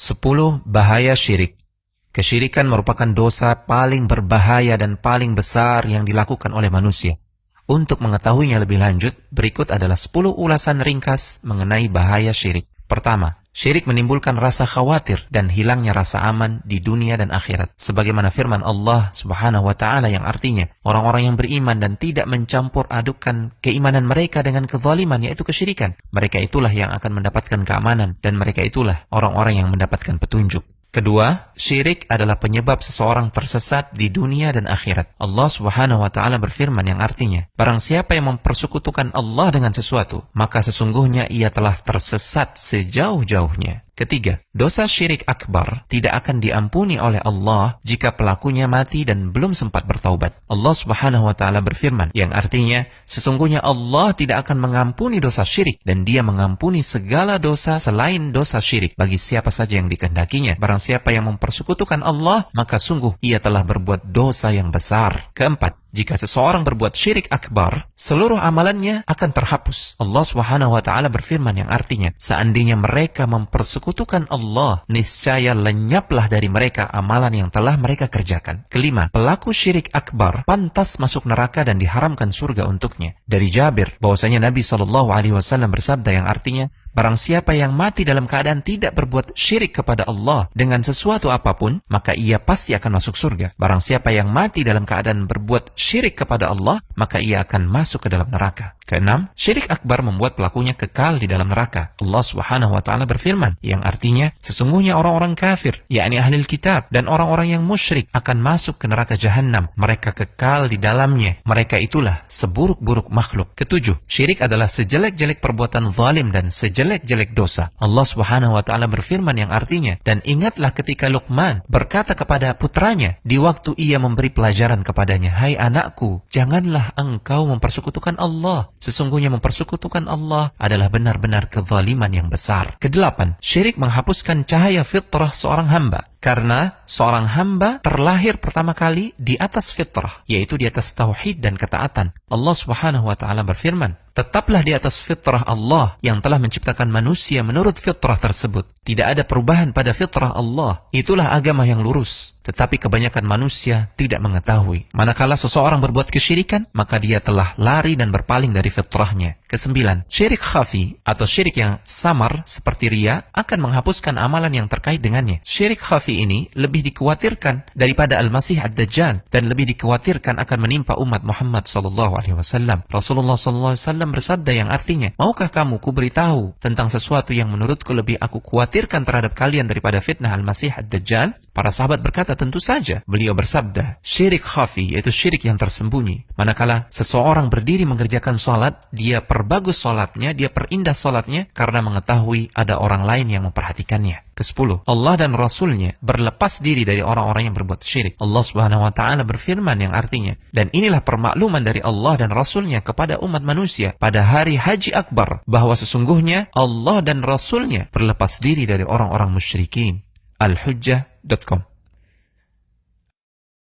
10 bahaya syirik. Kesyirikan merupakan dosa paling berbahaya dan paling besar yang dilakukan oleh manusia. Untuk mengetahuinya lebih lanjut, berikut adalah 10 ulasan ringkas mengenai bahaya syirik. Pertama, syirik menimbulkan rasa khawatir dan hilangnya rasa aman di dunia dan akhirat. Sebagaimana firman Allah Subhanahu wa ta'ala yang artinya, orang-orang yang beriman dan tidak mencampur adukan keimanan mereka dengan kezaliman, yaitu kesyirikan, mereka itulah yang akan mendapatkan keamanan dan mereka itulah orang-orang yang mendapatkan petunjuk. Kedua, syirik adalah penyebab seseorang tersesat di dunia dan akhirat. Allah Subhanahu wa ta'ala berfirman yang artinya, barang siapa yang mempersekutukan Allah dengan sesuatu, maka sesungguhnya ia telah tersesat sejauh-jauhnya. Ketiga, dosa syirik akbar tidak akan diampuni oleh Allah jika pelakunya mati dan belum sempat bertaubat. Allah Subhanahu wa ta'ala berfirman yang artinya, sesungguhnya Allah tidak akan mengampuni dosa syirik dan Dia mengampuni segala dosa selain dosa syirik bagi siapa saja yang dikehendakinya. Barang siapa yang mempersekutukan Allah, maka sungguh ia telah berbuat dosa yang besar. Keempat, jika seseorang berbuat syirik akbar, seluruh amalannya akan terhapus. Allah Subhanahu wa ta'ala berfirman yang artinya, seandainya mereka mempersekutukan Allah, niscaya lenyaplah dari mereka amalan yang telah mereka kerjakan. Kelima, pelaku syirik akbar pantas masuk neraka dan diharamkan surga untuknya. Dari Jabir, bahwasanya Nabi SAW bersabda yang artinya, barang siapa yang mati dalam keadaan tidak berbuat syirik kepada Allah dengan sesuatu apapun, maka ia pasti akan masuk surga. Barang siapa yang mati dalam keadaan berbuat syirik kepada Allah, maka ia akan masuk ke dalam neraka. Keenam, syirik akbar membuat pelakunya kekal di dalam neraka. Allah Subhanahu wa ta'ala berfirman yang artinya, sesungguhnya orang-orang kafir, yakni ahli kitab dan orang-orang yang musyrik akan masuk ke neraka jahanam. Mereka kekal di dalamnya. Mereka itulah seburuk-buruk makhluk. Ketujuh, syirik adalah sejelek-jelek perbuatan zalim dan sejelek-jelek dosa. Allah Subhanahu wa ta'ala berfirman yang artinya, dan ingatlah ketika Luqman berkata kepada putranya di waktu ia memberi pelajaran kepadanya, hai anakku, janganlah engkau mempersekutukan Allah. Sesungguhnya mempersekutukan Allah adalah benar-benar kezaliman yang besar. Kedelapan, syirik menghapuskan cahaya fitrah seorang hamba. Karena seorang hamba terlahir pertama kali di atas fitrah, yaitu di atas tauhid dan ketaatan. Allah Subhanahu wa ta'ala berfirman, tetaplah di atas fitrah Allah yang telah menciptakan manusia menurut fitrah tersebut. Tidak ada perubahan pada fitrah Allah. Itulah agama yang lurus. Tetapi kebanyakan manusia tidak mengetahui. Manakala seseorang berbuat kesyirikan, maka dia telah lari dan berpaling dari fitrahnya. Kesembilan, syirik khafi atau syirik yang samar seperti riya akan menghapuskan amalan yang terkait dengannya. Syirik khafi ini lebih dikhawatirkan daripada Al-Masih Ad-Dajjal dan lebih dikhawatirkan akan menimpa umat Muhammad SAW. Rasulullah SAW bersabda yang artinya, maukah kamu kuberitahu tentang sesuatu yang menurutku lebih aku khawatirkan terhadap kalian daripada fitnah Al-Masih Ad-Dajjal? Para sahabat berkata, tentu saja. Beliau bersabda, syirik khafi, yaitu syirik yang tersembunyi. Manakala seseorang berdiri mengerjakan salat, dia perbagus salatnya, dia perindah salatnya karena mengetahui ada orang lain yang memperhatikannya. Kesepuluh, Allah dan Rasulnya berlepas diri dari orang-orang yang berbuat syirik. Allah Subhanahu wa ta'ala berfirman yang artinya, dan inilah permakluman dari Allah dan Rasulnya kepada umat manusia pada hari Haji Akbar, bahwa sesungguhnya Allah dan Rasulnya berlepas diri dari orang-orang musyrikin. Al-Hujjah.com